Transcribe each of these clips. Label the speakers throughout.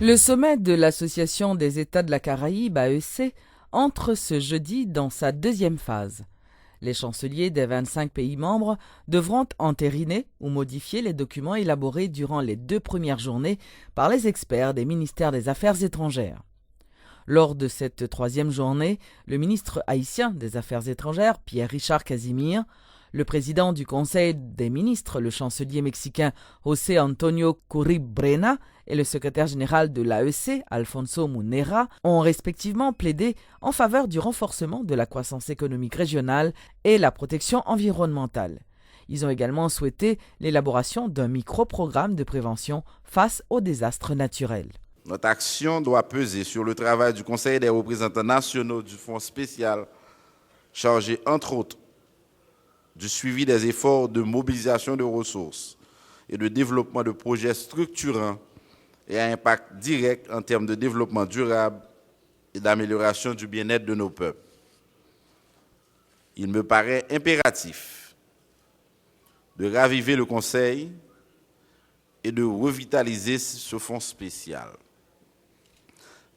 Speaker 1: Le sommet de l'Association des États de la Caraïbe, AEC, entre ce jeudi dans sa deuxième phase. Les chanceliers des 25 pays membres devront entériner ou modifier les documents élaborés durant les 2 premières journées par les experts des ministères des Affaires étrangères. Lors de cette 3e journée, le ministre haïtien des Affaires étrangères, Pierre-Richard Casimir, le président du Conseil des ministres, le chancelier mexicain José Antonio Curibrena et le secrétaire général de l'AEC, Alfonso Munera, ont respectivement plaidé en faveur du renforcement de la croissance économique régionale et la protection environnementale. Ils ont également souhaité l'élaboration d'un micro-programme de prévention face aux désastres naturels.
Speaker 2: Notre action doit peser sur le travail du Conseil des représentants nationaux du Fonds spécial chargé, entre autres, du suivi des efforts de mobilisation de ressources et de développement de projets structurants et à impact direct en termes de développement durable et d'amélioration du bien-être de nos peuples. Il me paraît impératif de raviver le Conseil et de revitaliser ce fonds spécial.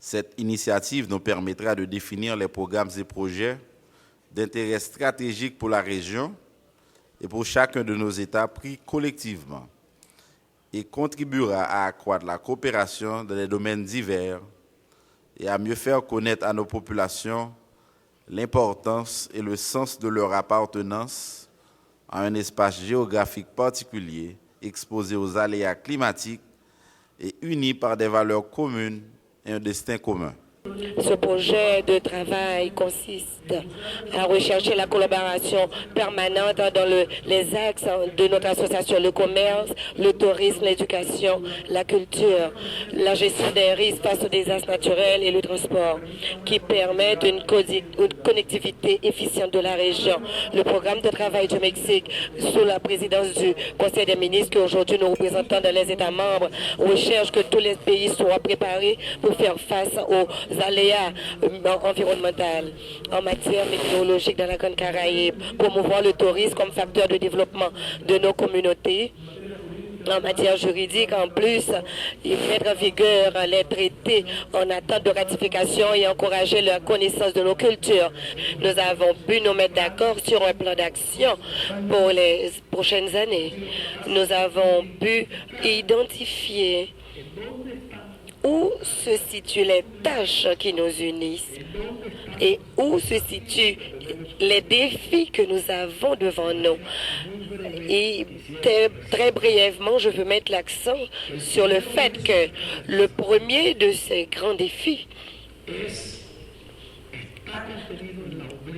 Speaker 2: Cette initiative nous permettra de définir les programmes et projets d'intérêt stratégique pour la région et pour chacun de nos États pris collectivement et contribuera à accroître la coopération dans des domaines divers et à mieux faire connaître à nos populations l'importance et le sens de leur appartenance à un espace géographique particulier exposé aux aléas climatiques et unis par des valeurs communes et un destin commun.
Speaker 3: Ce projet de travail consiste à rechercher la collaboration permanente dans les axes de notre association, le commerce, le tourisme, l'éducation, la culture, la gestion des risques face aux désastres naturels et le transport, qui permettent une connectivité efficiente de la région. Le programme de travail du Mexique, sous la présidence du Conseil des ministres, qu'aujourd'hui nous représentons dans les États membres, recherche que tous les pays soient préparés pour faire face aux aléas environnementaux en matière météorologique dans la Grande Caraïbe, promouvoir le tourisme comme facteur de développement de nos communautés. En matière juridique, en plus, mettre en vigueur les traités en attente de ratification et encourager la connaissance de nos cultures. Nous avons pu nous mettre d'accord sur un plan d'action pour les prochaines années. Nous avons pu identifier où se situent les tâches qui nous unissent et où se situent les défis que nous avons devant nous. Et très brièvement, je veux mettre l'accent sur le fait que le premier de ces grands défis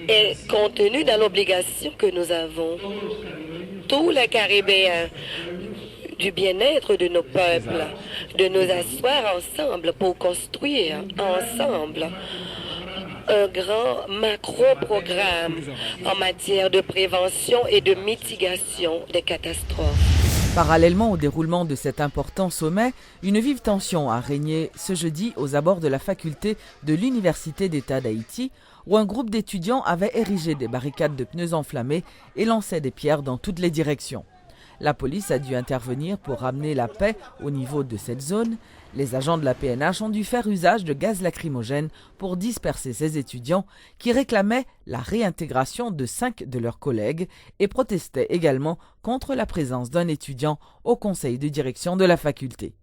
Speaker 3: est contenu dans l'obligation que nous avons, tous les Caribéens, du bien-être de nos peuples, de nous asseoir ensemble pour construire ensemble un grand macro-programme en matière de prévention et de mitigation des catastrophes.
Speaker 1: Parallèlement au déroulement de cet important sommet, une vive tension a régné ce jeudi aux abords de la faculté de l'Université d'État d'Haïti, où un groupe d'étudiants avait érigé des barricades de pneus enflammés et lançait des pierres dans toutes les directions. La police a dû intervenir pour ramener la paix au niveau de cette zone. Les agents de la PNH ont dû faire usage de gaz lacrymogène pour disperser ces étudiants qui réclamaient la réintégration de 5 de leurs collègues et protestaient également contre la présence d'un étudiant au conseil de direction de la faculté.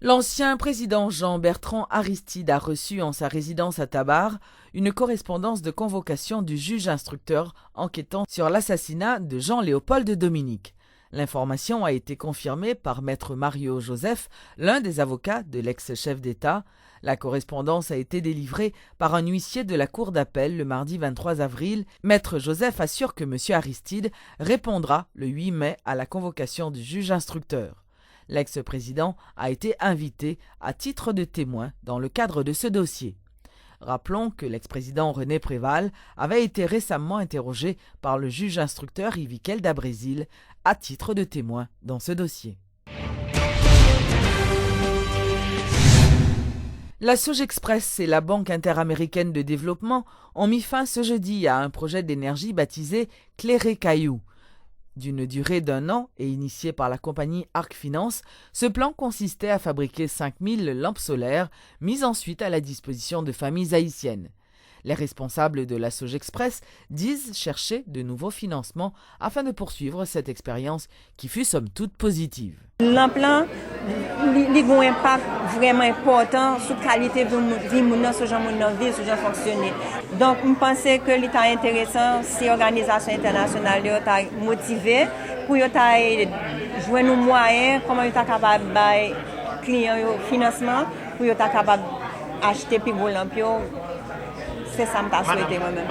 Speaker 1: L'ancien président Jean-Bertrand Aristide a reçu en sa résidence à Tabar une correspondance de convocation du juge instructeur enquêtant sur l'assassinat de Jean-Léopold Dominique. L'information a été confirmée par maître Mario Joseph, l'un des avocats de l'ex-chef d'État. La correspondance a été délivrée par un huissier de la cour d'appel le mardi 23 avril. Maître Joseph assure que M. Aristide répondra le 8 mai à la convocation du juge instructeur. L'ex-président a été invité à titre de témoin dans le cadre de ce dossier. Rappelons que l'ex-président René Préval avait été récemment interrogé par le juge instructeur Yvikel Dabrésil à titre de témoin dans ce dossier. La Sogexpress et la Banque interaméricaine de développement ont mis fin ce jeudi à un projet d'énergie baptisé Cléré-Caillou. D'une durée d'1 an et initié par la compagnie Arc Finance, ce plan consistait à fabriquer 5000 lampes solaires, mises ensuite à la disposition de familles haïtiennes. Les responsables de la Sogexpress disent chercher de nouveaux financements afin de poursuivre cette expérience qui fut somme toute positive.
Speaker 4: L'emploi a un impact vraiment important sur la qualité de vie, sur la fonctionner. Donc, je pense que l'État est intéressant si l'organisation internationale est motivée pour jouer nos moyens, comment ils sont capables de clients au financement, pour être capable d'acheter plus de lampes. C'est ça que je souhaite moi-même.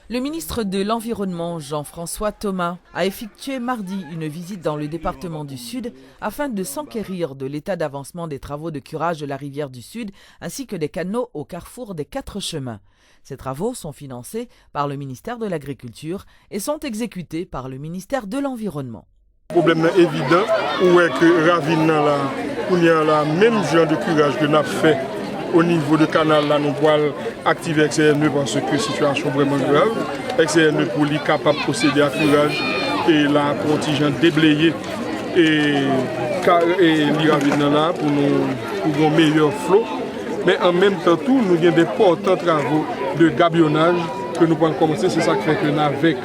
Speaker 1: Le ministre de l'Environnement, Jean-François Thomas, a effectué mardi une visite dans le département du Sud afin de s'enquérir de l'état d'avancement des travaux de curage de la rivière du Sud ainsi que des canaux au carrefour des 4 chemins. Ces travaux sont financés par le ministère de l'Agriculture et sont exécutés par le ministère de l'Environnement.
Speaker 5: Le problème est évident, où est que Ravine là, où il y a la même genre de curage que nous avons fait au niveau du canal là, nous pouvons activer XCNE parce que la situation est vraiment grave. XCNE pour lui capable de procéder à curage et la contingent déblayer et les Ravine là pour un meilleur flot. Mais en même temps, nous avons des importants travaux de gabionnage que nous pouvons commencer. C'est ça qui fait que nous avec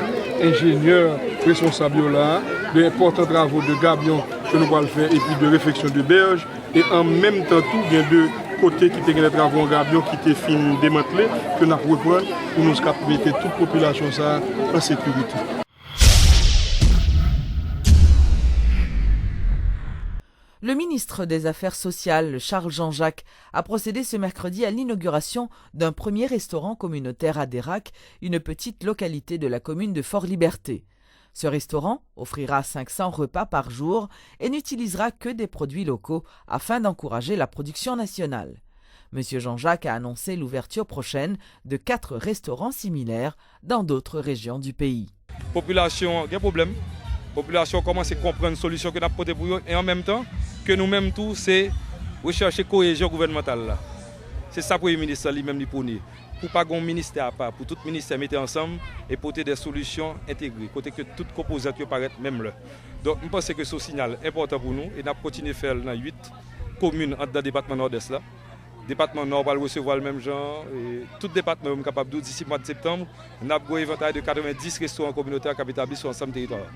Speaker 5: ingénieurs responsables là, d'importants travaux de gabion que nous pouvons faire et puis de réfection de berge. Et en même temps, il y a deux côtés qui étaient des travaux en gabion qui étaient finis démantelés que nous avons repris pour nous mettre toute la population en sécurité.
Speaker 1: Le ministre des Affaires sociales, Charles Jean-Jacques, a procédé ce mercredi à l'inauguration d'un premier restaurant communautaire à Dérac, une petite localité de la commune de Fort-Liberté. Ce restaurant offrira 500 repas par jour et n'utilisera que des produits locaux afin d'encourager la production nationale. M. Jean-Jacques a annoncé l'ouverture prochaine de 4 restaurants similaires dans d'autres régions du pays.
Speaker 6: Population, il y a un problème. La population commence à comprendre une solution que nous avons portée pour eux et en même temps que nous-mêmes tous, c'est rechercher la cohésion gouvernementale. C'est ça pour le ministre lui-même pour nous. Pour pas un ministère à part, pour tout ministère mettre ensemble et porter des solutions intégrées, côté que toutes composantes paraissent même là. Donc je pense que ce signal est important pour nous et nous continuer à faire dans 8 communes dans le département nord-est là. Le département nord va recevoir le même genre. Et tout le département est capable d'ici le mois de septembre, nous avons un inventaire de 90 restaurants communautaires qui établis sur l'ensemble du territoire.